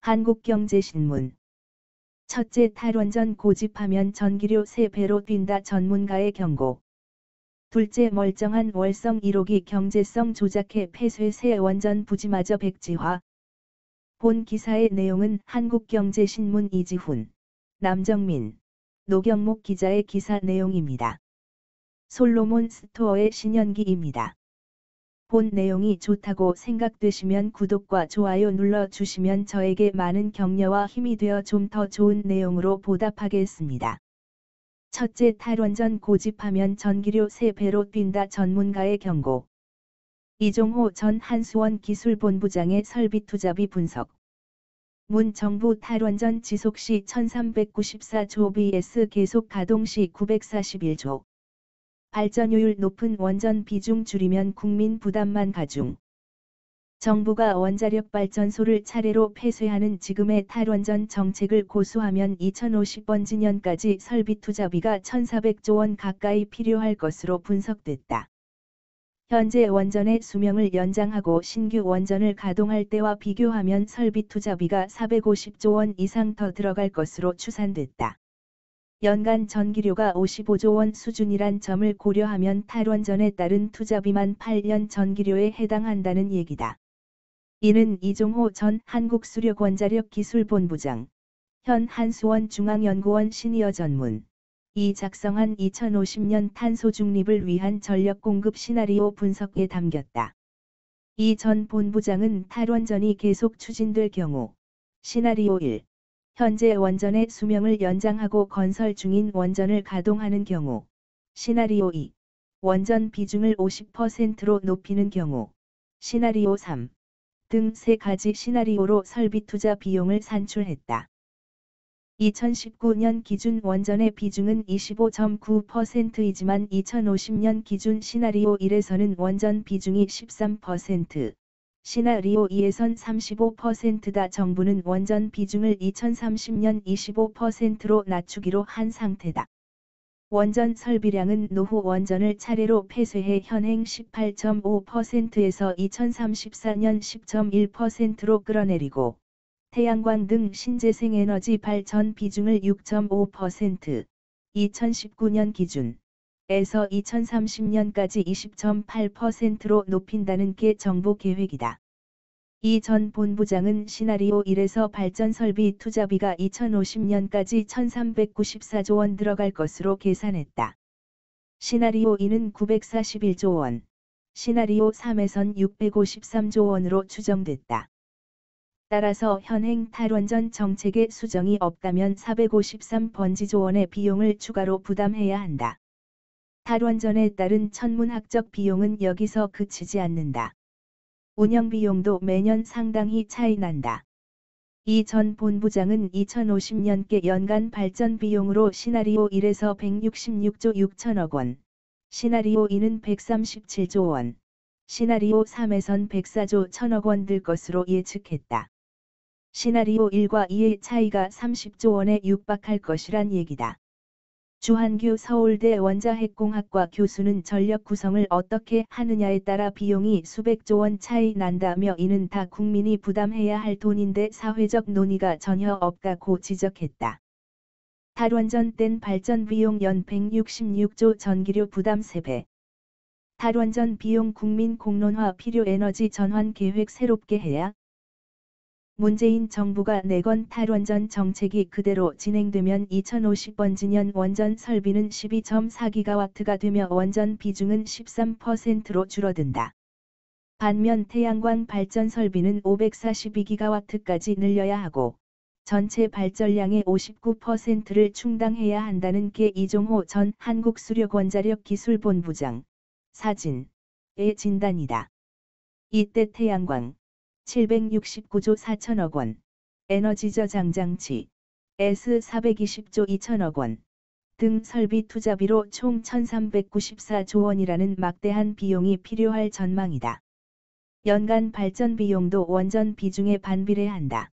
한국경제신문. 첫째, 탈원전 고집하면 전기료 3배로 뛴다 전문가의 경고. 둘째, 멀쩡한 월성 1호기 경제성 조작해 폐쇄 새 원전 부지마저 백지화. 본 기사의 내용은 한국경제신문 이지훈, 남정민, 노경목 기자의 기사 내용입니다. 솔로몬 스토어의 신현기입니다. 본 내용이 좋다고 생각되시면 구독과 좋아요 눌러주시면 저에게 많은 격려와 힘이 되어 좀 더 좋은 내용으로 보답하겠습니다. 첫째, 탈원전 고집하면 전기료 3배로 뛴다 전문가의 경고. 이종호 전 한수원 기술본부장의 설비투자비 분석. 문 정부 탈원전 지속 시 1394조 vs 계속 가동 시 941조. 발전효율 높은 원전 비중 줄이면 국민 부담만 가중. 정부가 원자력 발전소를 차례로 폐쇄하는 지금의 탈원전 정책을 고수하면 2050번지년까지 설비 투자비가 1,400조 원 가까이 필요할 것으로 분석됐다. 현재 원전의 수명을 연장하고 신규 원전을 가동할 때와 비교하면 설비 투자비가 450조 원 이상 더 들어갈 것으로 추산됐다. 연간 전기료가 55조 원 수준이란 점을 고려하면 탈원전에 따른 투자비만 8년 전기료에 해당한다는 얘기다. 이는 이종호 전 한국수력원자력기술본부장, 현 한수원 중앙연구원 시니어 전문, 이 작성한 2050년 탄소 중립을 위한 전력 공급 시나리오 분석에 담겼다. 이 전 본부장은 탈원전이 계속 추진될 경우, 시나리오 1. 현재 원전의 수명을 연장하고 건설 중인 원전을 가동하는 경우, 시나리오 2. 원전 비중을 50%로 높이는 경우, 시나리오 3. 등 3가지 시나리오로 설비 투자 비용을 산출했다. 2019년 기준 원전의 비중은 25.9%이지만 2050년 기준 시나리오 1에서는 원전 비중이 13%, 시나리오 2에선 35%다. 정부는 원전 비중을 2030년 25%로 낮추기로 한 상태다. 원전 설비량은 노후 원전을 차례로 폐쇄해 현행 18.5%에서 2034년 10.1%로 끌어내리고, 태양광 등 신재생 에너지 발전 비중을 6.5%, 2019년 기준 에서 2030년까지 20.8%로 높인다는 게 정부 계획이다. 이 전 본부장은 시나리오 1에서 발전설비 투자비가 2050년까지 1394조 원 들어갈 것으로 계산했다. 시나리오 2는 941조 원, 시나리오 3에선 653조 원으로 추정됐다. 따라서 현행 탈원전 정책에 수정이 없다면 453번지조 원의 비용을 추가로 부담해야 한다. 탈원전에 따른 천문학적 비용은 여기서 그치지 않는다. 운영 비용도 매년 상당히 차이 난다. 이 전 본부장은 2050년께 연간 발전 비용으로 시나리오 1에서 166조 6천억 원, 시나리오 2는 137조 원, 시나리오 3에선 104조 1천억 원 들 것으로 예측했다. 시나리오 1과 2의 차이가 30조 원에 육박할 것이란 얘기다. 주한규 서울대 원자핵공학과 교수는 전력 구성을 어떻게 하느냐에 따라 비용이 수백조 원 차이 난다며 이는 다 국민이 부담해야 할 돈인데 사회적 논의가 전혀 없다고 지적했다. 탈원전 땐 발전 비용 연 166조 전기료 부담 3배. 탈원전 비용 국민 공론화 필요 에너지 전환 계획 새롭게 해야. 문재인 정부가 내건 탈원전 정책이 그대로 진행되면 2050번지년 원전 설비는 12.4기가와트가 되며 원전 비중은 13%로 줄어든다. 반면 태양광 발전 설비는 542기가와트까지 늘려야 하고, 전체 발전량의 59%를 충당해야 한다는 게 이종호 전 한국수력원자력기술본부장, 사진의 진단이다. 이때 태양광 769조 4천억 원, 에너지 저장 장치 S 420조 2천억 원 등 설비 투자비로 총 1394조 원이라는 막대한 비용이 필요할 전망이다. 연간 발전 비용도 원전 비중에 반비례한다.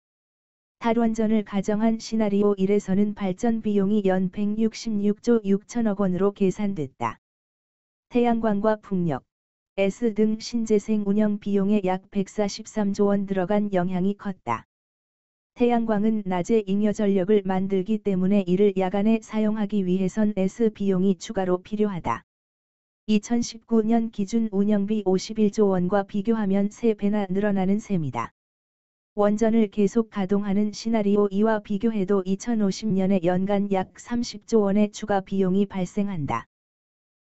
탈원전을 가정한 시나리오 1에서는 발전 비용이 연 166조 6천억 원으로 계산됐다. 태양광과 풍력, S 등 신재생 운영 비용에 약 143조 원 들어간 영향이 컸다. 태양광은 낮에 잉여 전력을 만들기 때문에 이를 야간에 사용하기 위해선 S 비용이 추가로 필요하다. 2019년 기준 운영비 51조 원과 비교하면 3배나 늘어나는 셈이다. 원전을 계속 가동하는 시나리오 2와 비교해도 2050년에 연간 약 30조 원의 추가 비용이 발생한다.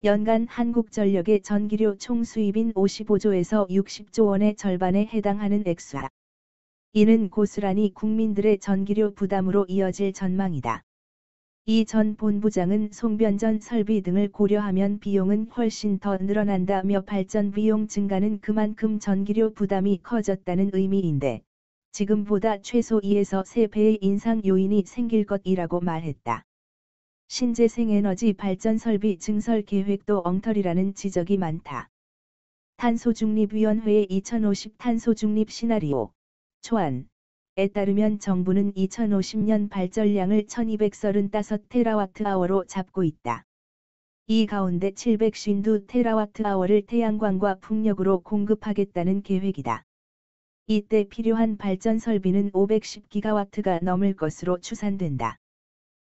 연간 한국전력의 전기료 총 수입인 55조에서 60조 원의 절반에 해당하는 액수다. 이는 고스란히 국민들의 전기료 부담으로 이어질 전망이다. 이 전 본부장은 송변전 설비 등을 고려하면 비용은 훨씬 더 늘어난다며 발전 비용 증가는 그만큼 전기료 부담이 커졌다는 의미인데, 지금보다 최소 2에서 3배의 인상 요인이 생길 것이라고 말했다. 신재생에너지 발전 설비 증설 계획도 엉터리라는 지적이 많다. 탄소중립위원회의 2050 탄소중립 시나리오 초안에 따르면 정부는 2050년 발전량을 1235테라와트아워로 잡고 있다. 이 가운데 752테라와트아워를 태양광과 풍력으로 공급하겠다는 계획이다. 이때 필요한 발전 설비는 510기가와트가 넘을 것으로 추산된다.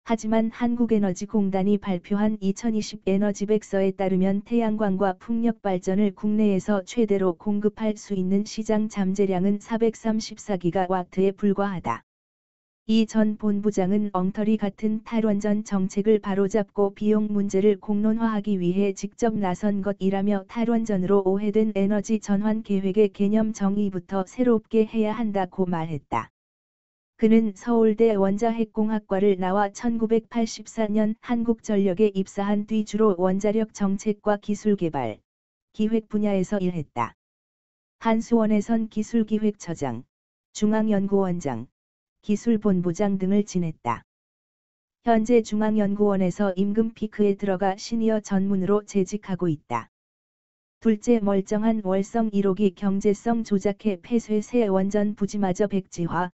하지만 한국에너지공단이 발표한 2020 에너지백서에 따르면 태양광과 풍력 발전을 국내에서 최대로 공급할 수 있는 시장 잠재량은 434기가와트에 불과하다. 이 전 본부장은 엉터리 같은 탈원전 정책을 바로잡고 비용 문제를 공론화하기 위해 직접 나선 것이라며 탈원전으로 오해된 에너지 전환 계획의 개념 정의부터 새롭게 해야 한다고 말했다. 그는 서울대 원자핵공학과를 나와 1984년 한국전력에 입사한 뒤 주로 원자력 정책과 기술개발, 기획 분야에서 일했다. 한수원에선 기술기획처장, 중앙연구원장, 기술본부장 등을 지냈다. 현재 중앙연구원에서 임금 피크에 들어가 시니어 전문으로 재직하고 있다. 둘째, 멀쩡한 월성 1호기 경제성 조작해 폐쇄 새 원전 부지마저 백지화.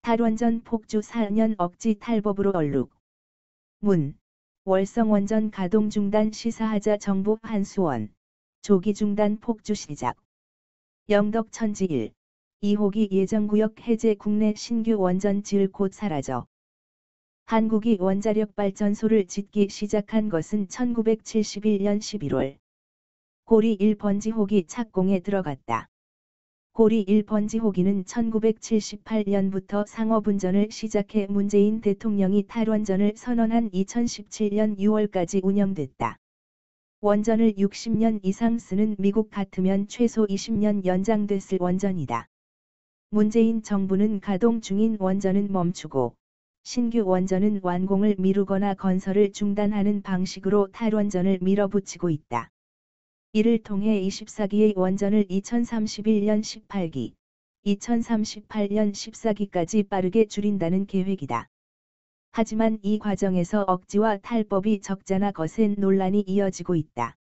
탈원전 폭주 4년 억지 탈법으로 얼룩. 문. 월성 원전 가동 중단 시사하자 정부. 한수원. 조기 중단 폭주 시작. 영덕 천지 1. 2호기 예정구역 해제. 국내 신규 원전 지을 곳 사라져. 한국이 원자력 발전소를 짓기 시작한 것은 1971년 11월. 고리 1번지호기 착공에 들어갔다. 고리 1번지호기는 1978년부터 상업운전을 시작해 문재인 대통령이 탈원전을 선언한 2017년 6월까지 운영됐다. 원전을 60년 이상 쓰는 미국 같으면 최소 20년 연장됐을 원전이다. 문재인 정부는 가동 중인 원전은 멈추고 신규 원전은 완공을 미루거나 건설을 중단하는 방식으로 탈원전을 밀어붙이고 있다. 이를 통해 24기의 원전을 2031년 18기, 2038년 14기까지 빠르게 줄인다는 계획이다. 하지만 이 과정에서 억지와 탈법이 적잖아 거센 논란이 이어지고 있다.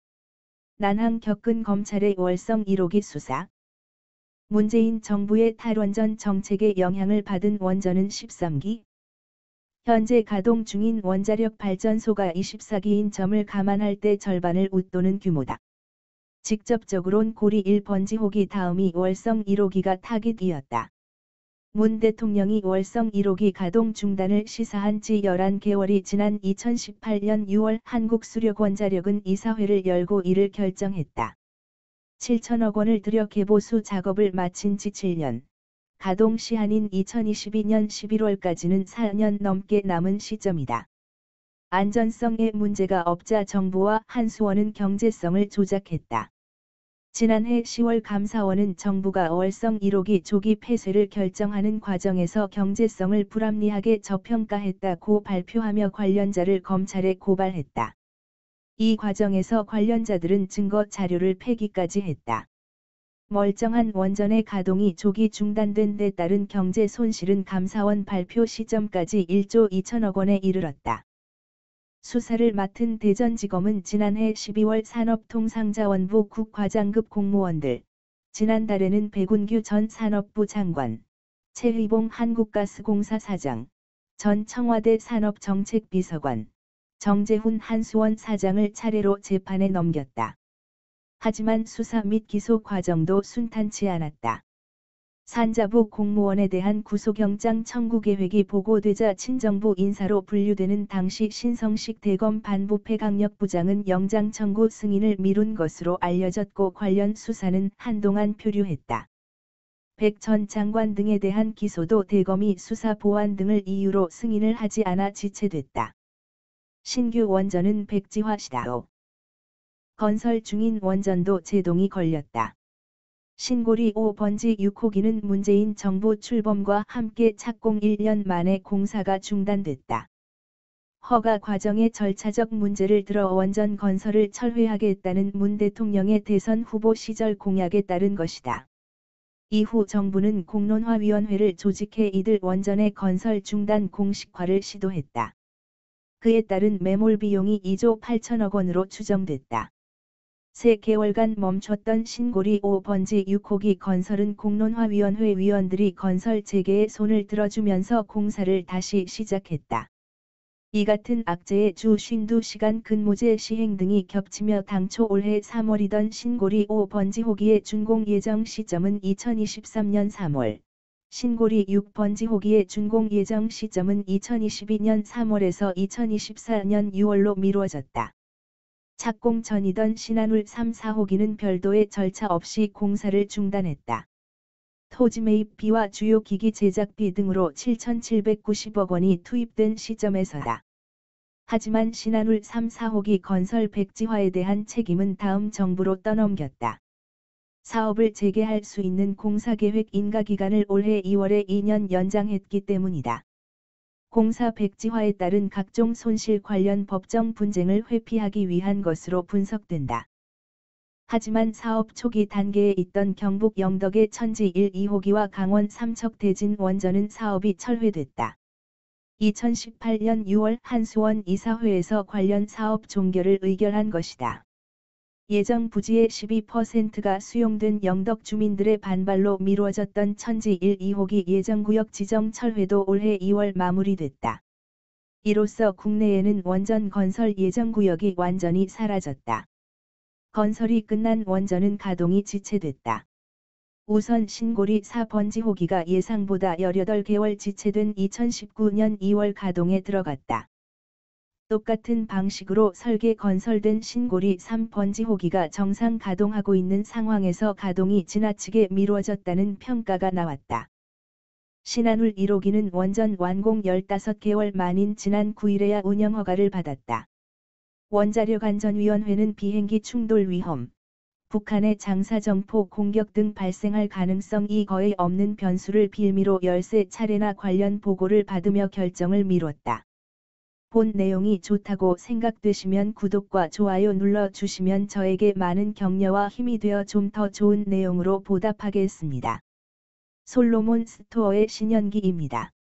난항 겪은 검찰의 월성 1호기 수사. 문재인 정부의 탈원전 정책에 영향을 받은 원전은 13기. 현재 가동 중인 원자력 발전소가 24기인 점을 감안할 때 절반을 웃도는 규모다. 직접적으론 고리 1번지호기 다음이 월성 1호기가 타깃이었다. 문 대통령이 월성 1호기 가동 중단을 시사한 지 11개월이 지난 2018년 6월 한국수력원자력은 이사회를 열고 이를 결정했다. 7천억 원을 들여 개보수 작업을 마친 지 7년, 가동 시한인 2022년 11월까지는 4년 넘게 남은 시점이다. 안전성에 문제가 없자 정부와 한수원은 경제성을 조작했다. 지난해 10월 감사원은 정부가 월성 1호기 조기 폐쇄를 결정하는 과정에서 경제성을 불합리하게 저평가했다고 발표하며 관련자를 검찰에 고발했다. 이 과정에서 관련자들은 증거 자료를 폐기까지 했다. 멀쩡한 원전의 가동이 조기 중단된 데 따른 경제 손실은 감사원 발표 시점까지 1조 2천억 원에 이르렀다. 수사를 맡은 대전지검은 지난해 12월 산업통상자원부 국과장급 공무원들, 지난달에는 백운규 전 산업부 장관, 최의봉 한국가스공사 사장, 전 청와대 산업정책비서관, 정재훈 한수원 사장을 차례로 재판에 넘겼다. 하지만 수사 및 기소 과정도 순탄치 않았다. 산자부 공무원에 대한 구속영장 청구 계획이 보고되자 친정부 인사로 분류되는 당시 신성식 대검 반부패 강력부장은 영장 청구 승인을 미룬 것으로 알려졌고 관련 수사는 한동안 표류했다. 백 전 장관 등에 대한 기소도 대검이 수사 보완 등을 이유로 승인을 하지 않아 지체됐다. 신규 원전은 백지화 시다오. 건설 중인 원전도 제동이 걸렸다. 신고리 5번지 6호기는 문재인 정부 출범과 함께 착공 1년 만에 공사가 중단됐다. 허가 과정의 절차적 문제를 들어 원전 건설을 철회하겠다는 문 대통령의 대선 후보 시절 공약에 따른 것이다. 이후 정부는 공론화위원회를 조직해 이들 원전의 건설 중단 공식화를 시도했다. 그에 따른 매몰 비용이 2조 8천억 원으로 추정됐다. 3개월간 멈췄던 신고리 5번지 6호기 건설은 공론화위원회 위원들이 건설 재개에 손을 들어주면서 공사를 다시 시작했다. 이 같은 악재에 주 52시간 근무제 시행 등이 겹치며 당초 올해 3월이던 신고리 5번지 호기의 준공 예정 시점은 2023년 3월, 신고리 6번지 호기의 준공 예정 시점은 2022년 3월에서 2024년 6월로 미뤄졌다. 착공 전이던 신한울 3, 4호기는 별도의 절차 없이 공사를 중단했다. 토지 매입비와 주요 기기 제작비 등으로 7,790억 원이 투입된 시점에서다. 하지만 신한울 3, 4호기 건설 백지화에 대한 책임은 다음 정부로 떠넘겼다. 사업을 재개할 수 있는 공사계획 인가기간을 올해 2월에 2년 연장했기 때문이다. 공사 백지화에 따른 각종 손실 관련 법정 분쟁을 회피하기 위한 것으로 분석된다. 하지만 사업 초기 단계에 있던 경북 영덕의 천지 1, 2호기와 강원 삼척 대진 원전은 사업이 철회됐다. 2018년 6월 한수원 이사회에서 관련 사업 종결을 의결한 것이다. 예정 부지의 12%가 수용된 영덕 주민들의 반발로 미뤄졌던 천지 1, 2호기 예정구역 지정 철회도 올해 2월 마무리됐다. 이로써 국내에는 원전 건설 예정구역이 완전히 사라졌다. 건설이 끝난 원전은 가동이 지체됐다. 우선 신고리 4번지 호기가 예상보다 18개월 지체된 2019년 2월 가동에 들어갔다. 똑같은 방식으로 설계 건설된 신고리 3번지 호기가 정상 가동하고 있는 상황에서 가동이 지나치게 미뤄졌다는 평가가 나왔다. 신한울 1호기는 원전 완공 15개월 만인 지난 9일에야 운영허가를 받았다. 원자력안전위원회는 비행기 충돌 위험, 북한의 장사정포 공격 등 발생할 가능성이 거의 없는 변수를 빌미로 13차례나 관련 보고를 받으며 결정을 미뤘다. 본 내용이 좋다고 생각되시면 구독과 좋아요 눌러주시면 저에게 많은 격려와 힘이 되어 좀 더 좋은 내용으로 보답하겠습니다. 솔로몬 스토어의 신현기입니다.